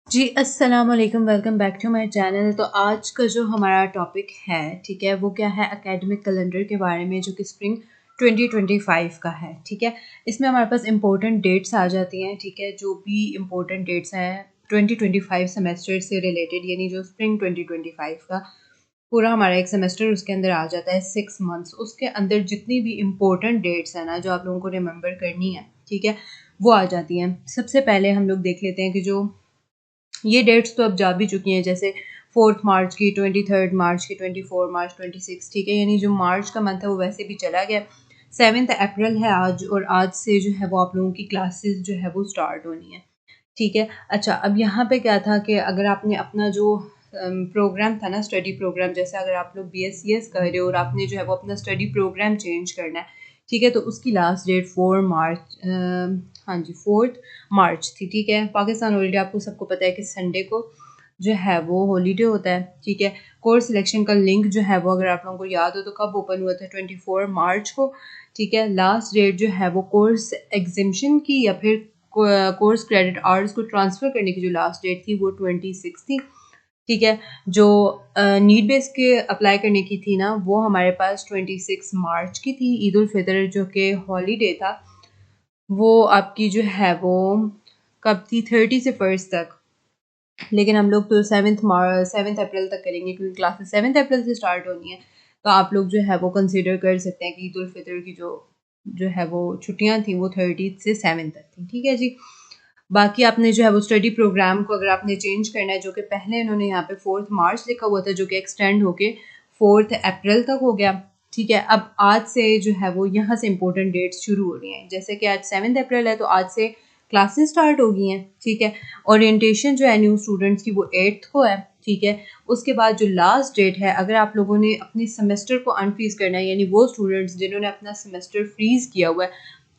जी अस्सलाम वालेकुम, welcome back to my channel. तो आज का जो हमारा टॉपिक है, ठीक है, वो क्या है, एकेडमिक कैलेंडर के बारे में, जो कि स्प्रिंग 2025 का है। ठीक है, इसमें हमारे पास इंपॉर्टेंट डेट्स आ जाती हैं। ठीक है, जो भी इंपॉर्टेंट डेट्स हैं 2025 सेमेस्टर से रिलेटेड, यानी जो स्प्रिंग 2025 का पूरा हमारा एक सेमेस्टर उसके अंदर आ जाता है, 6 मंथ्स। उसके अंदर जितनी भी इम्पोर्टेंट डेट्स हैं ना, जो आप लोगों को रिमेंबर करनी है, ठीक है, वो आ जाती हैं। सबसे पहले हम लोग देख लेते हैं कि जो ये डेट्स तो अब जा भी चुकी हैं, जैसे 4 मार्च की, 23 मार्च की, 24 मार्च, 26, ठीक है, यानी जो मार्च का मंथ है वो वैसे भी चला गया। 7 अप्रैल है आज, और आज से जो है वो आप लोगों की क्लासेस जो है वो स्टार्ट होनी है। ठीक है, अच्छा, अब यहाँ पे क्या था कि अगर आपने अपना जो प्रोग्राम था ना, स्टडी प्रोग्राम, जैसे अगर आप लोग BScs कर रहे हो और आपने जो है वो अपना स्टडी प्रोग्राम चेंज करना है, ठीक है, तो उसकी लास्ट डेट 4 मार्च, हाँ जी, 4 मार्च थी। ठीक है, पाकिस्तान हॉलीडे आपको सबको पता है कि संडे को जो है वो हॉलीडे होता है। ठीक है, कोर्स सिलेक्शन का लिंक जो है वो अगर आप लोगों को याद हो तो कब ओपन हुआ था, 24 मार्च को। ठीक है, लास्ट डेट जो है वो कोर्स एग्जिम्शन की या फिर कोर्स क्रेडिट आवर्स को ट्रांसफ़र करने की जो लास्ट डेट थी वो 26 थी। ठीक है, जो नीड बेस के अप्लाई करने की थी ना, वो हमारे पास 26 मार्च की थी। ईद उल फितर जो कि हॉलीडे था, वो आपकी जो है वो कब थी, 30 से 1 तक। लेकिन हम लोग तो 7 अप्रैल तक करेंगे, क्योंकि क्लासेस 7 अप्रैल से स्टार्ट होनी है। तो आप लोग जो है वो कंसिडर कर सकते हैं कि ईद उल फितर की जो जो है वो छुट्टियां थी वो 30 से 7 तक थी। ठीक है जी, बाकी आपने जो है वो स्टडी प्रोग्राम को अगर आपने चेंज करना है, जो कि पहले इन्होंने यहाँ पे 4 मार्च लिखा हुआ था, जो कि एक्सटेंड होके 4 अप्रैल तक हो गया। ठीक है, अब आज से जो है वो यहाँ से इंपॉर्टेंट डेट्स शुरू हो रही हैं। जैसे कि आज 7 अप्रैल है, तो आज से क्लासेस स्टार्ट हो गई हैं। ठीक है, ओरिएंटेशन जो है न्यू स्टूडेंट्स की वो 8th को है। ठीक है, उसके बाद जो लास्ट डेट है, अगर आप लोगों ने अपने सेमेस्टर को अनफ्रीज करना है, यानी वो स्टूडेंट्स जिन्होंने अपना सेमेस्टर फ्रीज किया हुआ है,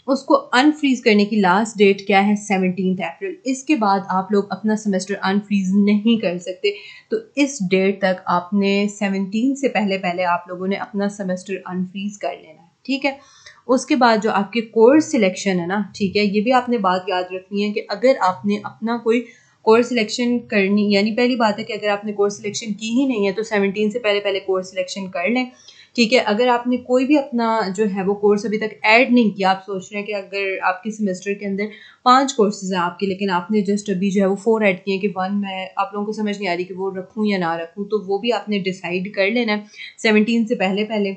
उसको अनफ्रीज करने की लास्ट डेट क्या है, 17 अप्रैल। इसके बाद आप लोग अपना सेमेस्टर अनफ्रीज नहीं कर सकते। तो इस डेट तक आपने 17 से पहले पहले आप लोगों ने अपना सेमेस्टर अनफ्रीज कर लेना है। ठीक है, उसके बाद जो आपके कोर्स सिलेक्शन है ना, ठीक है, ये भी आपने बात याद रखनी है कि अगर आपने अपना कोई कोर्स सिलेक्शन करनी, यानी पहली बात है कि अगर आपने कोर्स सिलेक्शन की ही नहीं है तो 17 से पहले पहले कोर्स सिलेक्शन कर लें। ठीक है, अगर आपने कोई भी अपना जो है वो कोर्स अभी तक ऐड नहीं किया, आप सोच रहे हैं कि अगर आपके सेमेस्टर के अंदर 5 कोर्सेज हैं आपके, लेकिन आपने जस्ट अभी जो है वो 4 ऐड किए कि 1 मैं आप लोगों को समझ नहीं आ रही कि वो रखूँ या ना रखूँ, तो वो भी आपने डिसाइड कर लेना है 17 से पहले पहले।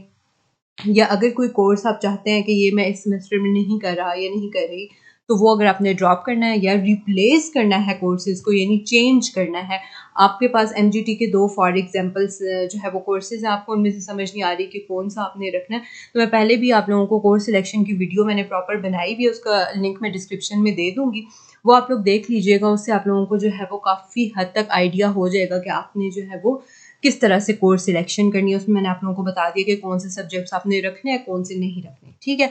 या अगर कोई कोर्स आप चाहते हैं कि ये मैं इस सेमेस्टर में नहीं कर रहा या नहीं कर रही, तो वो अगर आपने ड्रॉप करना है या रिप्लेस करना है कोर्सेज को, यानी चेंज करना है, आपके पास MGT के 2 फॉर एग्जांपल्स जो है वो कोर्सेज हैं, आपको उनमें से समझ नहीं आ रही कि कौन सा आपने रखना है, तो मैं पहले भी आप लोगों को कोर्स सिलेक्शन की वीडियो मैंने प्रॉपर बनाई हुई है, उसका लिंक मैं डिस्क्रिप्शन में दे दूंगी, वो आप लोग देख लीजिएगा। उससे आप लोगों को जो है वो काफ़ी हद तक आइडिया हो जाएगा कि आपने जो है वो किस तरह से कोर्स सिलेक्शन करनी है। उसमें मैंने आप लोगों को बता दिया कि कौन से सब्जेक्ट्स आपने रखने हैं, कौन से नहीं रखने। ठीक है,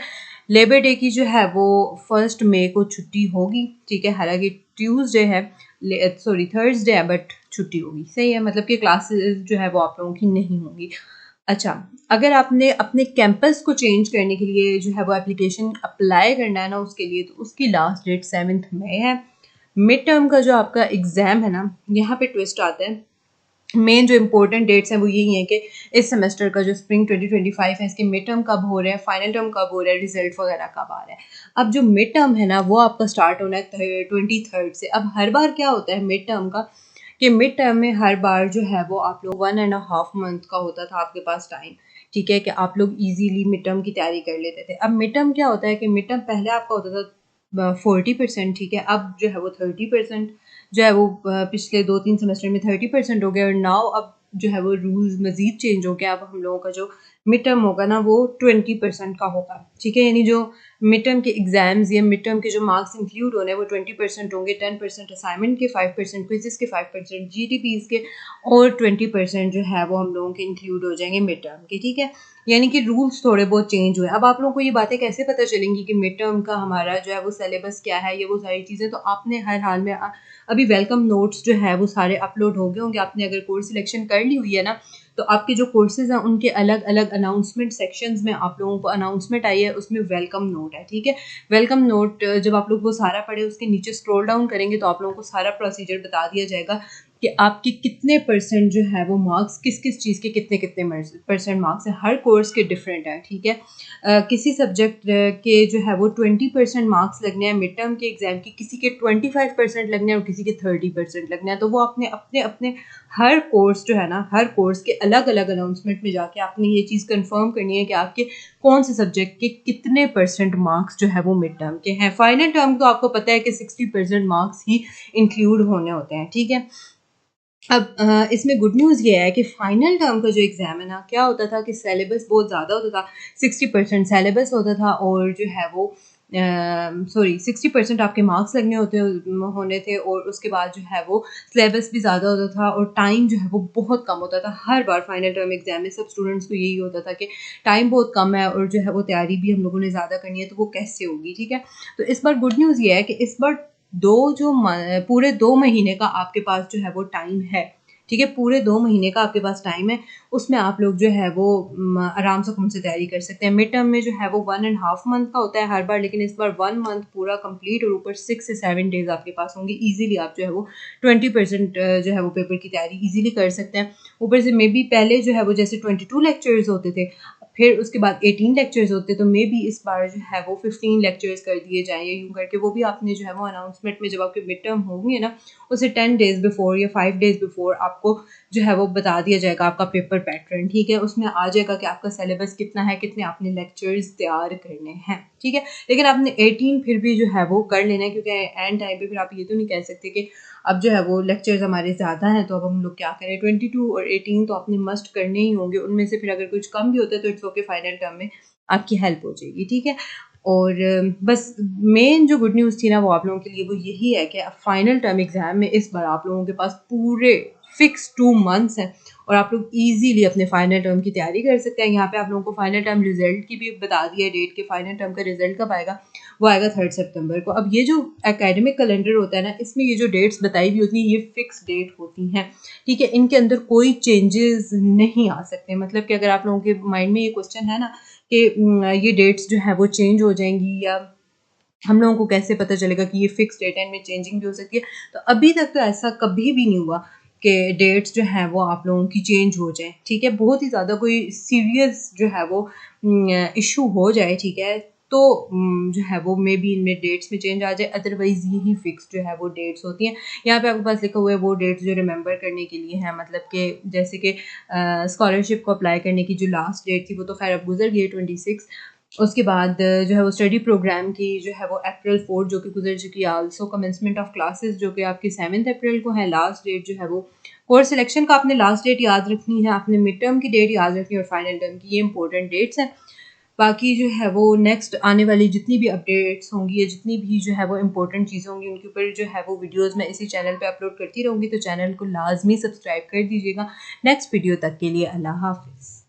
लेबर डे की जो है वो 1 मई को छुट्टी होगी। ठीक है, हालांकि ट्यूसडे है, सॉरी थर्सडे है, बट छुट्टी होगी। सही है, मतलब कि क्लासेस जो है वो आप लोगों की नहीं होंगी। अच्छा, अगर आपने अपने कैंपस को चेंज करने के लिए जो है वो एप्लीकेशन अप्लाई करना है ना, उसके लिए, तो उसकी लास्ट डेट 7 मई है। मिड टर्म का जो आपका एग्ज़ाम है ना, यहाँ पे ट्विस्ट आता है। मेन जो इंपॉर्टेंट डेट्स हैं वो यही हैं कि इस सेमेस्टर का जो स्प्रिंग 2025 है, इसके मिड टर्म कब हो रहे हैं, फाइनल टर्म कब हो रहा है, रिजल्ट वगैरह कब आ रहा है। अब जो मिड टर्म है ना, वो आपका स्टार्ट होना है 23 से। अब हर बार क्या होता है मिड टर्म का, कि मिड टर्म में हर बार जो है वो आप लोग 1.5 मंथ का होता था आपके पास टाइम। ठीक है, कि आप लोग इजीली मिड टर्म की तैयारी कर लेते थे। अब मिड टर्म क्या होता है कि मिड टर्म पहले आपका होता था 40%। ठीक है, अब जो है वो 30% जो है वो पिछले 2-3 सेमेस्टर में 30% हो गया, और नाउ अब जो है वो रूल्स मजीद चेंज हो गया। अब हम लोगों का जो मिड टर्म होगा ना, वो 20% का होगा। ठीक है, यानी जो मिड टर्म के एग्जाम्स या मिड टर्म के जो मार्क्स इंक्लूड होने हैं वो 20% होंगे। 10% असाइनमेंट के, 5% क्विजेस के, 5% GTPs के, और 20% जो है वो हम लोगों के इंक्लूड हो जाएंगे मिड टर्म के। ठीक है, यानी कि रूल्स थोड़े बहुत चेंज हुए। अब आप लोगों को ये बातें कैसे पता चलेंगी कि मिड टर्म का हमारा जो है वो सिलेबस क्या है, ये वो सारी चीज़ें, तो आपने हर हाल में अभी वेलकम नोट्स जो है वो सारे अपलोड हो गए होंगे। आपने अगर कोर्स सिलेक्शन कर ली हुई है ना, तो आपके जो कोर्सेज हैं उनके अलग अलग अनाउंसमेंट सेक्शंस में आप लोगों को अनाउंसमेंट आई है, उसमें वेलकम नोट है, ठीक है। वेलकम नोट जब आप लोग वो सारा पढ़े उसके नीचे स्क्रॉल डाउन करेंगे तो आप लोगों को सारा प्रोसीजर बता दिया जाएगा कि आपके कितने परसेंट जो है वो मार्क्स किस किस चीज़ के कितने कितने परसेंट मार्क्स हैं। हर कोर्स के डिफरेंट है, ठीक है। किसी सब्जेक्ट के जो है वो 20% मार्क्स लगने हैं मिड टर्म के एग्जाम की, किसी के 25% लगने हैं और किसी के 30% लगने हैं। तो वो अपने अपने अपने हर कोर्स जो है ना, हर कोर्स के अलग अलग अनाउंसमेंट में जाके आपने ये चीज़ कंफर्म करनी है कि आपके कौन से सब्जेक्ट के कितने परसेंट मार्क्स जो है वो मिड टर्म के हैं। फाइनल टर्म तो आपको पता है कि 60% मार्क्स ही इंक्लूड होने होते हैं, ठीक है। अब इसमें गुड न्यूज़ ये है कि फाइनल टर्म का जो एग्ज़ाम है ना, क्या होता था कि सिलेबस बहुत ज़्यादा होता था, 60% सिलेबस होता था और जो है वो 60% आपके मार्क्स लगने होने थे और उसके बाद जो है वो सिलेबस भी ज़्यादा होता था और टाइम जो है वो बहुत कम होता था। हर बार फाइनल टर्म एग्जाम में सब स्टूडेंट्स को यही होता था कि टाइम बहुत कम है और जो है वो तैयारी भी हम लोगों ने ज़्यादा करनी है, तो वो कैसे होगी, ठीक है। तो इस बार गुड न्यूज़ ये है कि इस बार पूरे 2 महीने का आपके पास जो है वो टाइम है, ठीक है। पूरे 2 महीने का आपके पास टाइम है, उसमें आप लोग जो है वो आराम से से तैयारी कर सकते हैं। मिड टर्म में जो है वो 1.5 मंथ का होता है हर बार, लेकिन इस बार 1 मंथ पूरा कंप्लीट और ऊपर 6 से 7 डेज आपके पास होंगे। इजीली आप जो है वो 20% जो है वो पेपर की तैयारी इजीली कर सकते हैं। ऊपर से मे बी पहले जो है वो जैसे 22 लेक्चर्स होते थे, फिर उसके बाद 18 लेक्चर्स होते, तो मे बी इस बार जो है वो 15 लेक्चर्स कर दिए जाएंगे यूँ करके। वो भी आपने जो है वो अनाउंसमेंट में जब आपके मिड टर्म होंगे ना, उसे 10 डेज बिफोर या 5 डेज बिफोर आपको जो है वो बता दिया जाएगा आपका पेपर पैटर्न, ठीक है। उसमें आ जाएगा कि आपका सिलेबस कितना है, कितने आपने लेक्चर्स तैयार करने हैं, ठीक है। लेकिन आपने 18 फिर भी जो है वो कर लेना है, क्योंकि एंड टाइम पे फिर आप ये तो नहीं कह सकते कि अब जो है वो लेक्चर्स हमारे ज़्यादा हैं तो अब हम लोग क्या करें। 22 और 18 तो आपने मस्ट करने ही होंगे, उनमें से फिर अगर कुछ कम भी होता है तो इट्स ओके, फाइनल टर्म में आपकी हेल्प हो जाएगी, ठीक है। और बस मेन जो गुड न्यूज़ थी ना वो आप लोगों के लिए वो यही है कि फाइनल टर्म एग्जाम में इस बार आप लोगों के पास पूरे फिक्स 2 मंथ्स हैं और आप लोग इजीली अपने फाइनल टर्म की तैयारी कर सकते हैं। यहाँ पे आप लोगों को फाइनल टर्म रिजल्ट की भी बता दिया है डेट, के फाइनल टर्म का रिजल्ट कब आएगा, वो आएगा 3 सितंबर को। अब ये जो एकेडमिक कैलेंडर होता है ना, इसमें ये जो डेट्स बताई हुई होती हैं ये फिक्स डेट होती हैं, ठीक है। इनके अंदर कोई चेंजेस नहीं आ सकते। मतलब कि अगर आप लोगों के माइंड में ये क्वेश्चन है ना कि ये डेट्स जो है वो चेंज हो जाएंगी या हम लोगों को कैसे पता चलेगा कि ये फिक्स डेट है, इनमें चेंजिंग भी हो सकती है, तो अभी तक तो ऐसा कभी भी नहीं हुआ कि डेट्स जो है वो आप लोगों की चेंज हो जाए, ठीक है। बहुत ही ज़्यादा कोई सीरियस जो है वो इशू हो जाए, ठीक है, तो जो है वो मे बी इनमें डेट्स में चेंज आ जाए, अदरवाइज यही फिक्स जो है वो डेट्स होती हैं। यहाँ पे आपके पास लिखा हुआ है वो डेट्स जो रिमेंबर करने के लिए हैं, मतलब कि जैसे कि स्कॉलरशिप को अप्लाई करने की जो लास्ट डेट थी वो तो खैर अब गुजर गई 26। उसके बाद जो है वो स्टडी प्रोग्राम की जो है वो अप्रैल 4 जो कि गुजर चुकी है। आल्सो कमेंसमेंट ऑफ क्लासेस जो कि आपकी 7 अप्रैल को है। लास्ट डेट जो है वो कोर्स सिलेक्शन का आपने लास्ट डेट याद रखनी है, आपने मिड टर्म की डेट याद रखनी है और फाइनल टर्म की, ये इंपॉर्टेंट डेट्स हैं। बाकी जो है वो नेक्स्ट आने वाली जितनी भी अपडेट्स होंगी या जितनी भी जो है वो इंपॉर्टेंट चीज़ें होंगी उनके ऊपर जो है वो वीडियोस मैं इसी चैनल पे अपलोड करती रहूँगी, तो चैनल को लाजमी सब्सक्राइब कर दीजिएगा। नेक्स्ट वीडियो तक के लिए अल्लाह हाफिज़।